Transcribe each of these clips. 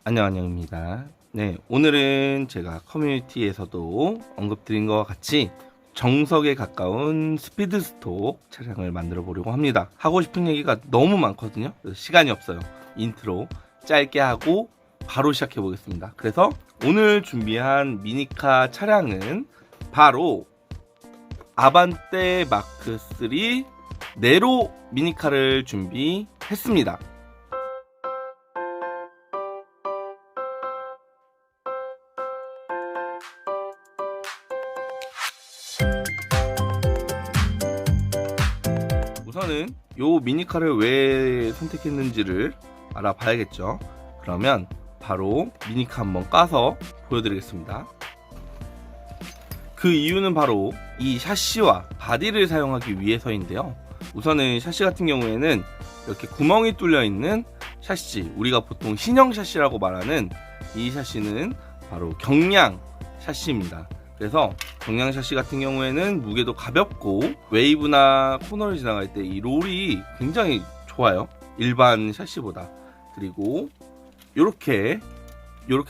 안녕입니다. 네, 오늘은 제가 커뮤니티에서도 언급드린 것과 같이 정석에 가까운 스피드 스톡 차량을 만들어 보려고 합니다. 하고 싶은 얘기가 너무 많거든요. 그래서 시간이 없어요. 인트로 짧게 하고 바로 시작해 보겠습니다. 그래서 오늘 준비한 미니카 차량은 바로 아반떼 마크 3 네로 미니카를 준비했습니다. 우선은 요 미니카를 왜 선택했는지를 알아봐야겠죠. 그러면 바로 미니카 한번 까서 보여드리겠습니다. 그 이유는 바로 이 샤시와 바디를 사용하기 위해서인데요. 우선은 샤시 같은 경우에는 이렇게 구멍이 뚫려 있는 샤시, 우리가 보통 신형 샤시라고 말하는 이 샤시는 바로 경량 샤시입니다. 그래서 경량 샤시 같은 경우에는 무게도 가볍고 웨이브나 코너를 지나갈 때 이 롤이 굉장히 좋아요. 일반 샤시보다. 그리고 요렇게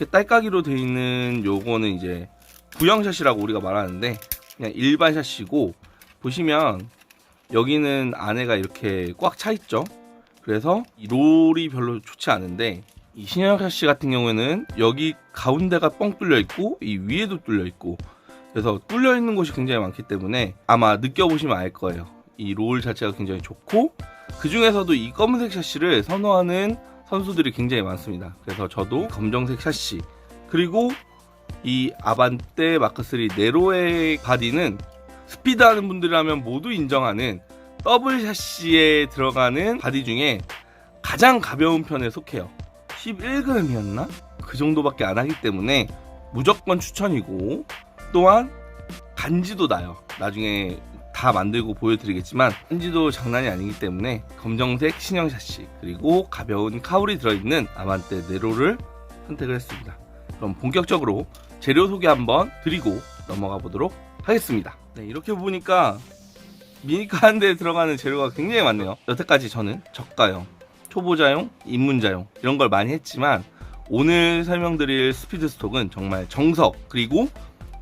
딸깍이로 되어 있는 요거는 이제 구형 샤시라고 우리가 말하는데 그냥 일반 샤시고, 보시면 여기는 안에가 이렇게 꽉 차 있죠. 그래서 이 롤이 별로 좋지 않은데, 이 신형 샤시 같은 경우에는 여기 가운데가 뻥 뚫려 있고 이 위에도 뚫려 있고, 그래서 뚫려 있는 곳이 굉장히 많기 때문에 아마 느껴보시면 알 거예요. 이 롤 자체가 굉장히 좋고, 그 중에서도 이 검은색 샤시를 선호하는 선수들이 굉장히 많습니다. 그래서 저도 검정색 샤시, 그리고 이 아반떼 마크 3 네로의 바디는 스피드하는 분들이라면 모두 인정하는 더블 샤시에 들어가는 바디 중에 가장 가벼운 편에 속해요. 11g이었나? 그 정도밖에 안 하기 때문에 무조건 추천이고, 또한 간지도 나요. 나중에 다 만들고 보여드리겠지만 간지도 장난이 아니기 때문에 검정색 신형 샤시, 그리고 가벼운 카울이 들어있는 아반떼 네로를 선택을 했습니다. 그럼 본격적으로 재료 소개 한번 드리고 넘어가 보도록 하겠습니다. 네, 이렇게 보니까 미니카 한 대에 들어가는 재료가 굉장히 많네요. 여태까지 저는 저가형, 초보자용, 입문자용 이런 걸 많이 했지만, 오늘 설명드릴 스피드 스톡은 정말 정석, 그리고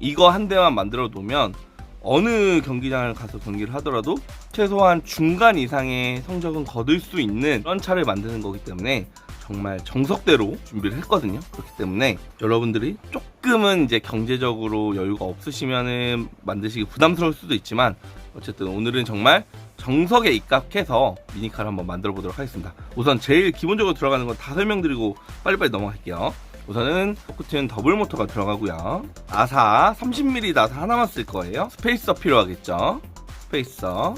이거 한 대만 만들어 놓으면 어느 경기장을 가서 경기를 하더라도 최소한 중간 이상의 성적은 거둘 수 있는 그런 차를 만드는 거기 때문에 정말 정석대로 준비를 했거든요. 그렇기 때문에 여러분들이 조금은 이제 경제적으로 여유가 없으시면은 만드시기 부담스러울 수도 있지만, 어쨌든 오늘은 정말 정석에 입각해서 미니카를 한번 만들어 보도록 하겠습니다. 우선 제일 기본적으로 들어가는 건 다 설명드리고 빨리빨리 넘어갈게요. 우선은 포크튼 더블 모터가 들어가고요. 나사 30mm 나사 하나만 쓸 거예요. 스페이서 필요하겠죠. 스페이서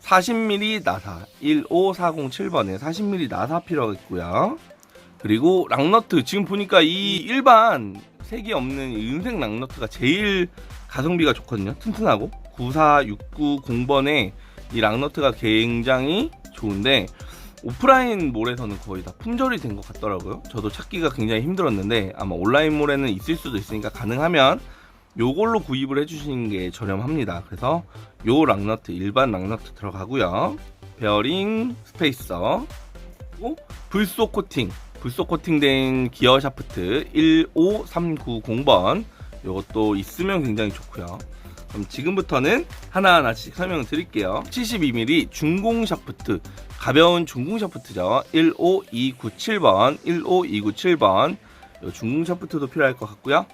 40mm 나사 15407번에 40mm 나사 필요하겠고요. 그리고 락너트, 지금 보니까 이 일반 색이 없는 은색 락너트가 제일 가성비가 좋거든요. 튼튼하고 94690번에 이 락너트가 굉장히 좋은데, 오프라인 몰에서는 거의 다 품절이 된 것 같더라고요. 저도 찾기가 굉장히 힘들었는데 아마 온라인 몰에는 있을 수도 있으니까 가능하면 요걸로 구입을 해주시는 게 저렴합니다. 그래서 요 락너트, 일반 락너트 들어가고요. 베어링, 스페이서, 그리고 불속 코팅된 기어 샤프트 15390번, 요것도 있으면 굉장히 좋고요. 그럼 지금부터는 하나하나씩 설명을 드릴게요. 72mm 중공 샤프트, 가벼운 중공 샤프트죠. 15297번 요 중공 샤프트도 필요할 것 같고요.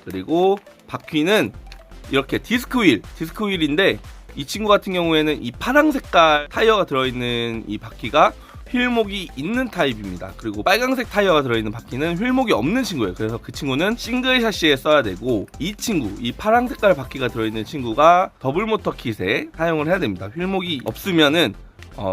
그리고 바퀴는 이렇게 디스크 휠인데, 이 친구 같은 경우에는 이 파랑 색깔 타이어가 들어있는 이 바퀴가 휠목이 있는 타입입니다. 그리고 빨간색 타이어가 들어있는 바퀴는 휠목이 없는 친구예요. 그래서 그 친구는 싱글 샤시에 써야 되고, 이 파랑 색깔 바퀴가 들어있는 친구가 더블 모터 킷에 사용을 해야 됩니다. 휠목이 없으면은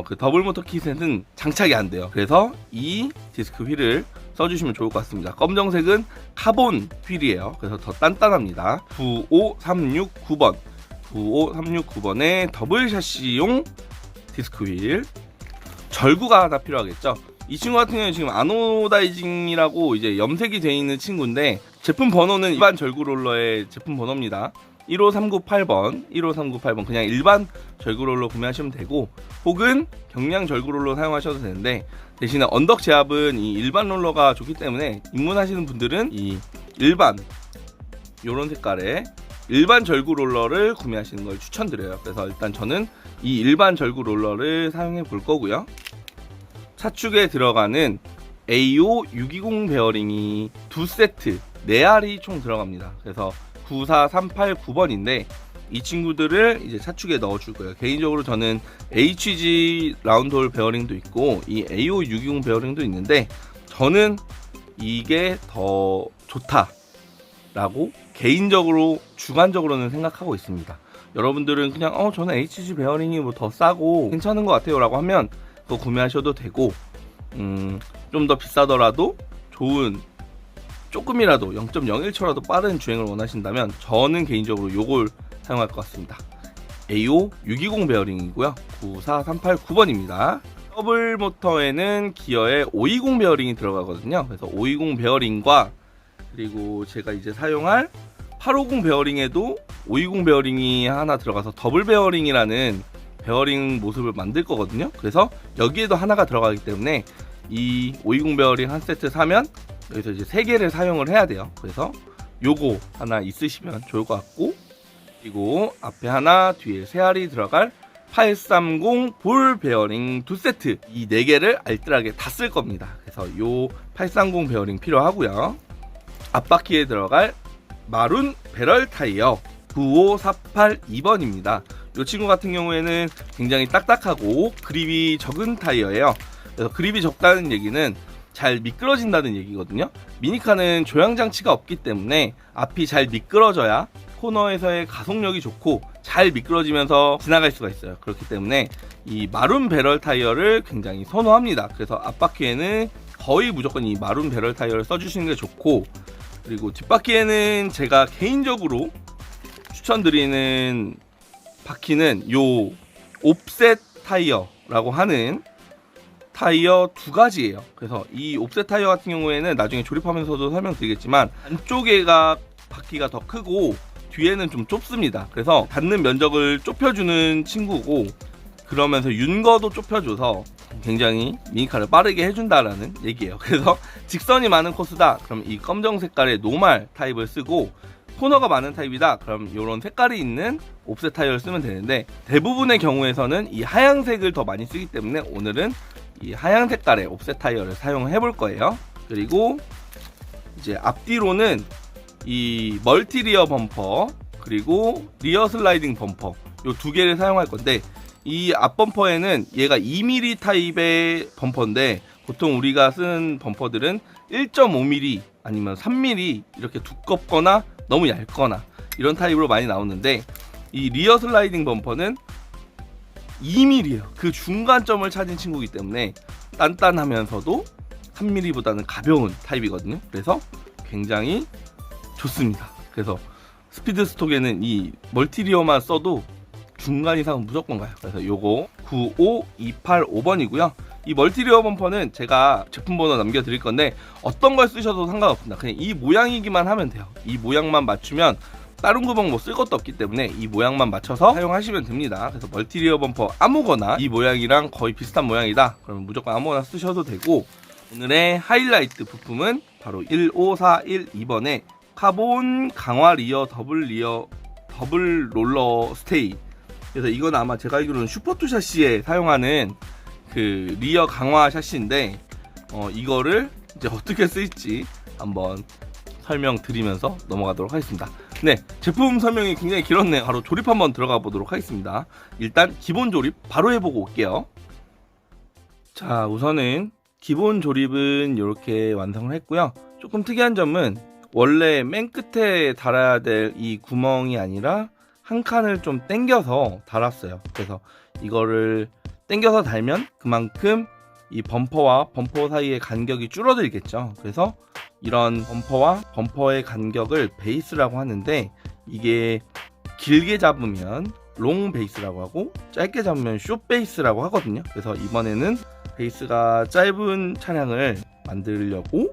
그 더블 모터 킷에는 장착이 안 돼요. 그래서 이 디스크 휠을 써주시면 좋을 것 같습니다. 검정색은 카본 휠이에요. 그래서 더 단단합니다. 95369번에 더블 샤시용 디스크 휠. 절구가 하나 필요하겠죠. 이 친구 같은 경우는 지금 아노다이징이라고 이제 염색이 되어 있는 친구인데, 제품 번호는 일반 절구 롤러의 제품 번호입니다. 15398번, 15398번 그냥 일반 절구롤러 구매하시면 되고, 혹은 경량 절구롤러 사용하셔도 되는데, 대신에 언덕 제압은 이 일반 롤러가 좋기 때문에 입문하시는 분들은 이 일반 요런 색깔의 일반 절구 롤러를 구매하시는 걸 추천드려요. 그래서 일단 저는 이 일반 절구 롤러를 사용해 볼 거고요. 차축에 들어가는 AO 620 베어링이 2세트 4알이 총 들어갑니다. 그래서 94389번인데 이 친구들을 이제 차축에 넣어줄 거예요. 개인적으로 저는 HG 라운드홀 베어링도 있고 이 AO 620 베어링도 있는데, 저는 이게 더 좋다라고 개인적으로 주관적으로는 생각하고 있습니다. 여러분들은 그냥 저는 HG 베어링이 뭐 더 싸고 괜찮은 것 같아요 라고 하면 그거 구매하셔도 되고, 좀 더 비싸더라도 좋은, 조금이라도 0.01초라도 빠른 주행을 원하신다면 저는 개인적으로 요걸 사용할 것 같습니다. AO 620 베어링이고요. 94389번입니다. 더블 모터에는 기어의 520 베어링이 들어가거든요. 그래서 520 베어링과, 그리고 제가 이제 사용할 850 베어링에도 520 베어링이 하나 들어가서 더블 베어링이라는 베어링 모습을 만들 거거든요. 그래서 여기에도 하나가 들어가기 때문에 이 520 베어링 한 세트 사면 여기서 이제 3개를 사용을 해야 돼요. 그래서 요거 하나 있으시면 좋을 것 같고, 그리고 앞에 하나, 뒤에 3알이 들어갈 830 볼 베어링 2세트, 이 4개를 알뜰하게 다 쓸 겁니다. 그래서 요 830 베어링 필요하고요. 앞바퀴에 들어갈 마룬 배럴 타이어 95482번입니다. 이 친구 같은 경우에는 굉장히 딱딱하고 그립이 적은 타이어예요. 그래서 그립이 적다는 얘기는 잘 미끄러진다는 얘기거든요. 미니카는 조향장치가 없기 때문에 앞이 잘 미끄러져야 코너에서의 가속력이 좋고 잘 미끄러지면서 지나갈 수가 있어요. 그렇기 때문에 이 마룬 배럴 타이어를 굉장히 선호합니다. 그래서 앞바퀴에는 거의 무조건 이 마룬 배럴 타이어를 써주시는 게 좋고, 그리고 뒷바퀴에는 제가 개인적으로 추천드리는 바퀴는 요 옵셋 타이어라고 하는 타이어 2가지예요. 그래서 이 옵셋 타이어 같은 경우에는 나중에 조립하면서도 설명드리겠지만, 안쪽에가 바퀴가 더 크고 뒤에는 좀 좁습니다. 그래서 닿는 면적을 좁혀주는 친구고, 그러면서 윤거도 좁혀줘서 굉장히 미니카를 빠르게 해준다라는 얘기예요. 그래서 직선이 많은 코스다, 그럼 이 검정 색깔의 노말 타입을 쓰고, 코너가 많은 타입이다, 그럼 이런 색깔이 있는 옵셋 타이어를 쓰면 되는데, 대부분의 경우에서는 이 하얀색을 더 많이 쓰기 때문에 오늘은 이 하얀 색깔의 옵셋 타이어를 사용해 볼 거예요. 그리고 이제 앞뒤로는 이 멀티 리어 범퍼 그리고 리어 슬라이딩 범퍼 요 2개를 사용할 건데, 이 앞 범퍼에는 얘가 2mm 타입의 범퍼인데, 보통 우리가 쓰는 범퍼들은 1.5mm 아니면 3mm 이렇게 두껍거나 너무 얇거나 이런 타입으로 많이 나오는데, 이 리어 슬라이딩 범퍼는 2mm예요. 그 중간점을 찾은 친구이기 때문에 단단하면서도 3mm보다는 가벼운 타입이거든요. 그래서 굉장히 좋습니다. 그래서 스피드 스톡에는 이 멀티리어만 써도 중간 이상은 무조건 가요. 그래서 요거 95285번이고요. 이 멀티리어 범퍼는 제가 제품 번호 남겨드릴 건데 어떤 걸 쓰셔도 상관없습니다. 그냥 이 모양이기만 하면 돼요. 이 모양만 맞추면 다른 구멍 뭐 쓸 것도 없기 때문에 이 모양만 맞춰서 사용하시면 됩니다. 그래서 멀티리어 범퍼 아무거나 이 모양이랑 거의 비슷한 모양이다, 그러면 무조건 아무거나 쓰셔도 되고, 오늘의 하이라이트 부품은 바로 15412번의 카본 강화 리어 더블 롤러 스테이. 그래서 이건 아마 제가 알기로는 슈퍼투 샤시에 사용하는 그 리어 강화 샤시인데, 이거를 이제 어떻게 쓸지 한번 설명드리면서 넘어가도록 하겠습니다. 네, 제품 설명이 굉장히 길었네요. 바로 조립 한번 들어가 보도록 하겠습니다. 일단 기본 조립 바로 해보고 올게요. 자, 우선은 기본 조립은 이렇게 완성을 했고요. 조금 특이한 점은 원래 맨 끝에 달아야 될 이 구멍이 아니라 한 칸을 좀 당겨서 달았어요. 그래서 이거를 당겨서 달면 그만큼 이 범퍼와 범퍼 사이의 간격이 줄어들겠죠. 그래서 이런 범퍼와 범퍼의 간격을 베이스라고 하는데, 이게 길게 잡으면 롱 베이스라고 하고 짧게 잡으면 숏 베이스라고 하거든요. 그래서 이번에는 베이스가 짧은 차량을 만들려고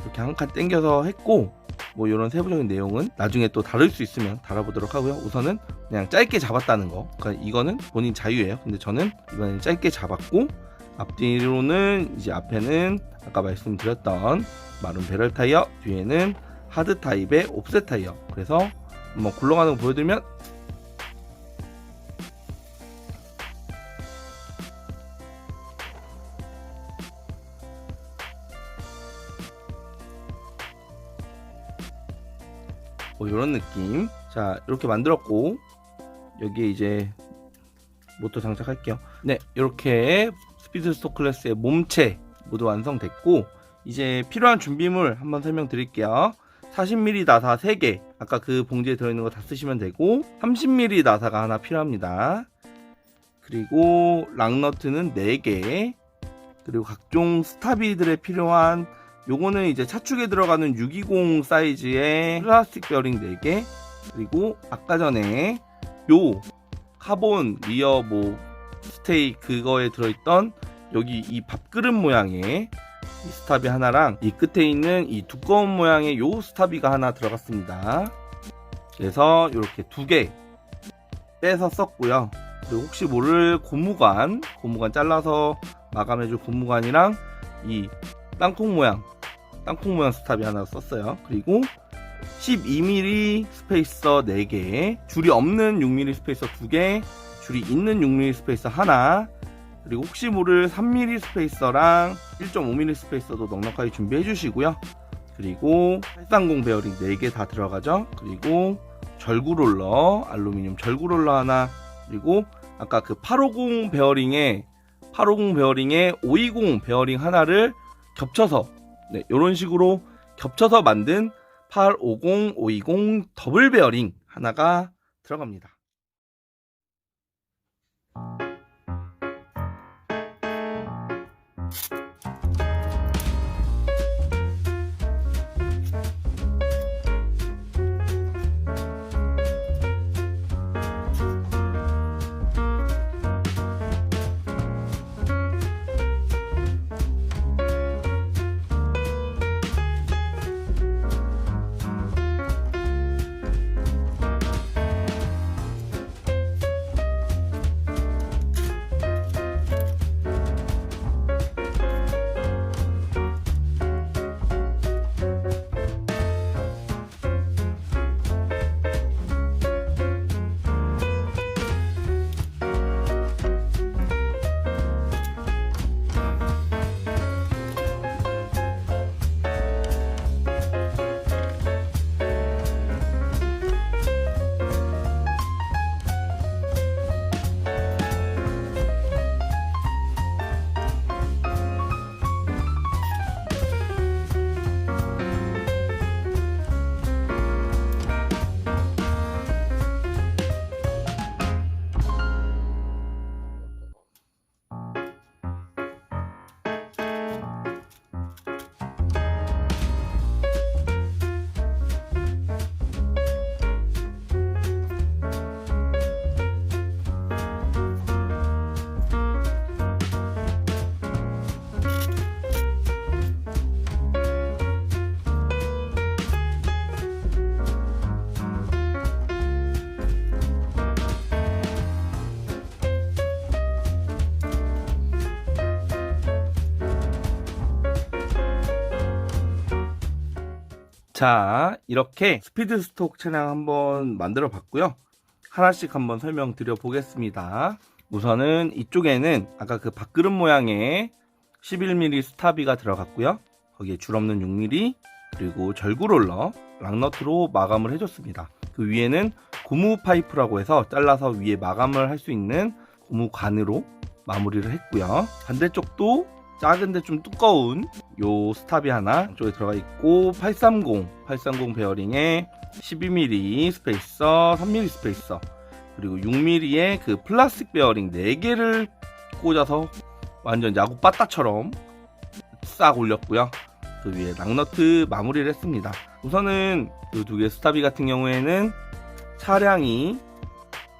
이렇게 한 칸 당겨서 했고, 뭐 이런 세부적인 내용은 나중에 또 다룰 수 있으면 다뤄보도록 하고요. 우선은 그냥 짧게 잡았다는 거, 그러니까 이거는 본인 자유예요. 근데 저는 이번에는 짧게 잡았고, 앞뒤로는 이제 앞에는 아까 말씀드렸던 마룬 배럴 타이어, 뒤에는 하드 타입의 옵셋 타이어. 그래서 한번 굴러가는 거 보여드리면, 뭐 이런 느낌. 자, 이렇게 만들었고, 여기에 이제 모터 장착할게요. 네, 이렇게 스피드 스톡 클래스의 몸체 모두 완성됐고, 이제 필요한 준비물 한번 설명드릴게요. 40mm 나사 3개, 아까 그 봉지에 들어있는 거 다 쓰시면 되고, 30mm 나사가 하나 필요합니다. 그리고 락너트는 4개, 그리고 각종 스타비들에 필요한, 요거는 이제 차축에 들어가는 620 사이즈의 플라스틱 베어링 4개, 그리고 아까 전에 요 카본 리어 뭐 스테이 그거에 들어있던 여기 이 밥그릇 모양의 이 스탑이 하나랑, 이 끝에 있는 이 두꺼운 모양의 요 스탑이가 하나 들어갔습니다. 그래서 이렇게 2개 빼서 썼고요. 그리고 혹시 모를 고무관 잘라서 마감해줄 고무관이랑 이 땅콩 모양 스탑이 하나 썼어요. 그리고 12mm 스페이서 4개, 줄이 없는 6mm 스페이서 2개, 줄이 있는 6mm 스페이서 하나, 그리고 혹시 모를 3mm 스페이서랑 1.5mm 스페이서도 넉넉하게 준비해 주시고요. 그리고 830 베어링 4개 다 들어가죠. 그리고 절구롤러, 알루미늄 절구롤러 하나, 그리고 아까 그 850 베어링에 520 베어링 하나를 겹쳐서, 네, 이런 식으로 겹쳐서 만든 850, 520 더블 베어링 하나가 들어갑니다. 자, 이렇게 스피드 스톡 차량 한번 만들어 봤고요. 하나씩 한번 설명드려 보겠습니다. 우선은 이쪽에는 아까 그 밥그릇 모양의 11mm 스타비가 들어갔고요. 거기에 줄 없는 6mm, 그리고 절구롤러, 락너트로 마감을 해줬습니다. 그 위에는 고무 파이프라고 해서 잘라서 위에 마감을 할 수 있는 고무관으로 마무리를 했고요. 반대쪽도 작은데 좀 두꺼운 요 스탑이 하나 쪽에 들어가 있고, 830 베어링에 12mm 스페이서, 3mm 스페이서, 그리고 6mm의 그 플라스틱 베어링 4개를 꽂아서 완전 야구 빠따처럼 싹 올렸고요. 그 위에 락너트 마무리를 했습니다. 우선은 이 2개 스타비 같은 경우에는 차량이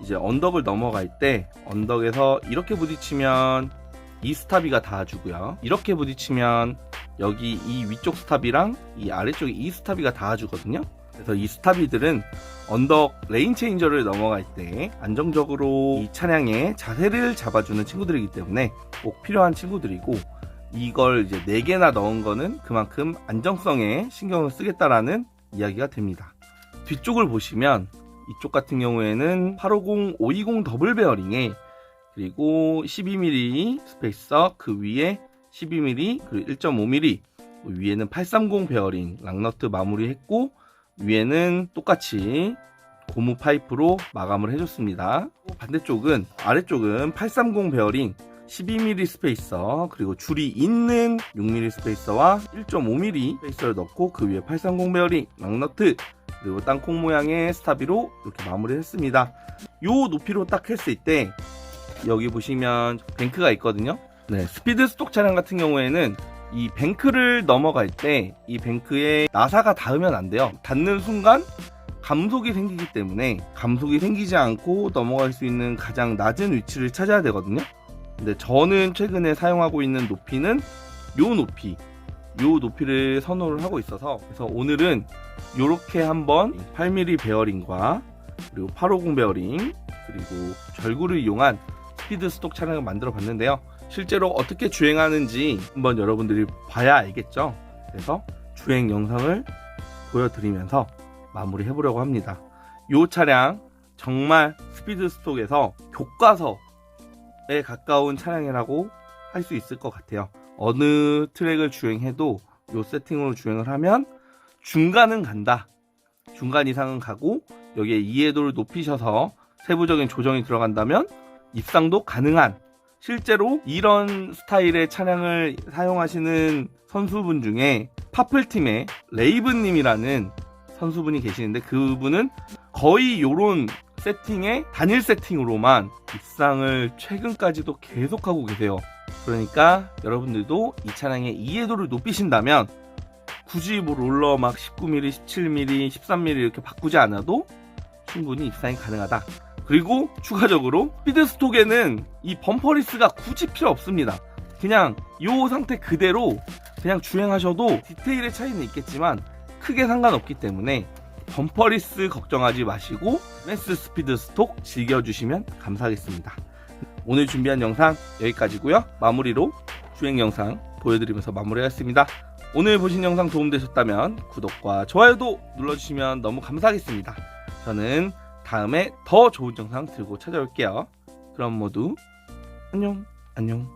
이제 언덕을 넘어갈 때 언덕에서 이렇게 부딪히면 이 스타비가 닿아주고요. 이렇게 부딪히면 여기 이 위쪽 스탑이랑 이 아래쪽에 이 스탑이가 닿아주거든요. 그래서 이 스탑이들은 언덕 레인 체인저를 넘어갈 때 안정적으로 이 차량의 자세를 잡아주는 친구들이기 때문에 꼭 필요한 친구들이고, 이걸 이제 4개나 넣은 거는 그만큼 안정성에 신경을 쓰겠다라는 이야기가 됩니다. 뒤쪽을 보시면 이쪽 같은 경우에는 850, 520 더블 베어링에 그리고 12mm 스페이서, 그 위에 12mm 그리고 1.5mm, 위에는 830 베어링 락너트 마무리했고, 위에는 똑같이 고무 파이프로 마감을 해줬습니다. 반대쪽은, 아래쪽은 830 베어링 12mm 스페이서, 그리고 줄이 있는 6mm 스페이서와 1.5mm 스페이서를 넣고, 그 위에 830 베어링 락너트 그리고 땅콩 모양의 스타비로 이렇게 마무리를 했습니다. 요 높이로 딱 했을 때 여기 보시면 뱅크가 있거든요. 네, 스피드 스톡 차량 같은 경우에는 이 뱅크를 넘어갈 때 이 뱅크에 나사가 닿으면 안 돼요. 닿는 순간 감속이 생기기 때문에 감속이 생기지 않고 넘어갈 수 있는 가장 낮은 위치를 찾아야 되거든요. 근데 저는 최근에 사용하고 있는 높이는 요 높이를 선호를 하고 있어서, 그래서 오늘은 요렇게 한번 8mm 베어링과 그리고 850 베어링 그리고 절구를 이용한 스피드 스톡 차량을 만들어 봤는데요. 실제로 어떻게 주행하는지 한번 여러분들이 봐야 알겠죠. 그래서 주행 영상을 보여드리면서 마무리 해보려고 합니다. 요 차량 정말 스피드 스톡에서 교과서에 가까운 차량이라고 할 수 있을 것 같아요. 어느 트랙을 주행해도 요 세팅으로 주행을 하면 중간은 간다, 중간 이상은 가고, 여기에 이해도를 높이셔서 세부적인 조정이 들어간다면 입상도 가능한, 실제로 이런 스타일의 차량을 사용하시는 선수분 중에 파플팀의 레이브님이라는 선수분이 계시는데, 그분은 거의 요런 세팅에 단일 세팅으로만 입상을 최근까지도 계속하고 계세요. 그러니까 여러분들도 이 차량의 이해도를 높이신다면 굳이 뭐 롤러 막 19mm, 17mm, 13mm 이렇게 바꾸지 않아도 충분히 입상이 가능하다. 그리고 추가적으로 스피드 스톡에는 이 범퍼리스가 굳이 필요 없습니다. 그냥 이 상태 그대로 그냥 주행하셔도 디테일의 차이는 있겠지만 크게 상관없기 때문에 범퍼리스 걱정하지 마시고 매스 스피드 스톡 즐겨주시면 감사하겠습니다. 오늘 준비한 영상 여기까지고요. 마무리로 주행 영상 보여드리면서 마무리하겠습니다. 오늘 보신 영상 도움되셨다면 구독과 좋아요도 눌러주시면 너무 감사하겠습니다. 저는 다음에 더 좋은 영상 들고 찾아올게요. 그럼 모두 안녕. 뿅.